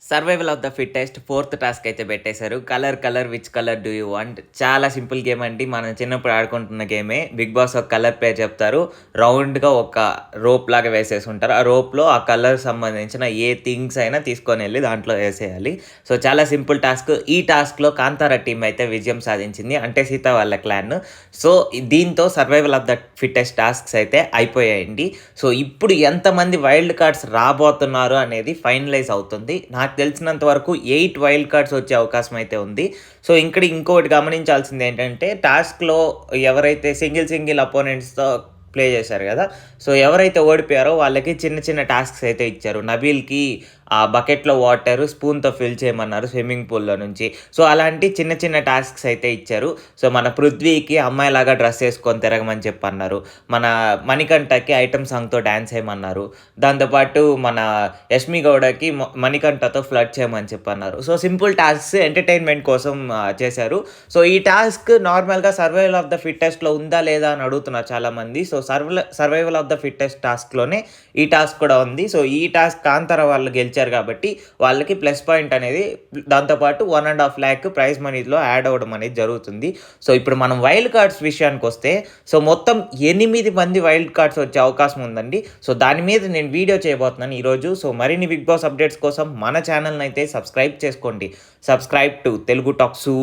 Survival of the fittest fourth task అయితే పెట్టేశారు. Colour which colour do you want. చాలా simple game అండి. మనం చిన్నప్పుడు ఆడుకుంటున్న గేమే. బిగ్ బాస్ ఒక కలర్ పేరు చెప్తారు. రౌండ్‌గా ఒక రోప్ లాగా వేసేసి ఉంటారు. ఆ రోప్‌లో ఆ కలర్ సంబంధించిన ఏ థింగ్స్ అయినా తీసుకొనెళ్ళి దాంట్లో ఏసేయాలి. సో, చాలా సింపుల్ టాస్క్. ఈ టాస్క్‌లో కాంతార టీమ్ అయితే విజయం సాధించింది. అంటే సీత వాళ్ళ క్లాన్. సో, దీంతో survival of the fittest tasks అయితే అయిపోయాయండి. సో, ఇప్పుడు ఎంతమంది వైల్డ్ కార్డ్స్ రాబోతున్నారు అనేది ఫైనలైజ్ అవుతుంది. నాకు తెలిసినంత వరకు 8 వైల్డ్ కార్డ్స్ వచ్చే అవకాశం అయితే ఉంది. సో, ఇక్కడ ఇంకోటి గమనించాల్సింది ఏంటంటే టాస్క్‌లో ఎవరైతే సింగిల్ అపోనెంట్స్‌తో ప్లే చేశారు కదా! సో, ఎవరైతే ఓడిపోయారో వాళ్ళకి చిన్న చిన్న టాస్క్స్ అయితే ఇచ్చారు. నబీల్‌కి ఆ బకెట్‌లో వాటర్ స్పూన్‌తో ఫిల్ చేయమన్నారు స్విమ్మింగ్ పూల్‌లో నుంచి. సో, అలాంటి చిన్న చిన్న టాస్క్స్ అయితే ఇచ్చారు. సో, మన పృథ్వీకి అమ్మాయిలాగా డ్రెస్ ఏసుకొని తిరగమని చెప్పన్నారు. మన మణికంఠకి ఐటెమ్ సాంగ్‌తో డాన్స్ ఏయమన్నారు. దాంతో పాటు మన యష్మి గౌడకి మణికంఠతో ఫ్లర్ట్ చేయమని చెప్పన్నారు. సో, సింపుల్ టాస్క్స్ ఎంటర్‌టైన్‌మెంట్ కోసం చేశారు. సో, ఈ టాస్క్ నార్మల్‌గా సర్వైవల్ ఆఫ్ ద ఫిట్టెస్ట్‌లో ఉందా లేదా అని అడుగుతున్నారు చాలామంది. So, survival of the fittest టాస్క్‌లోనే ఈ టాస్క్ కూడా ఉంది. సో, ఈ టాస్క్ కాంతార వాళ్ళు గెలిచారు కాబట్టి వాళ్ళకి ప్లస్ పాయింట్ అనేది దాంతోపాటు 1.5 లాక్ ప్రైజ్ మనీలో యాడ్ అవ్వడం అనేది జరుగుతుంది. సో, ఇప్పుడు మనం వైల్డ్ కార్డ్స్ విషయానికొస్తే సో, మొత్తం 8 మంది వైల్డ్ కార్డ్స్ వచ్చే అవకాశం ఉందండి. సో, దాని మీద నేను వీడియో చేయబోతున్నాను ఈరోజు. సో, మరిన్ని బిగ్ బాస్ అప్డేట్స్ కోసం మన ఛానల్‌ని అయితే సబ్స్క్రైబ్ చేసుకోండి. Subscribe to Telugu టాక్సూ.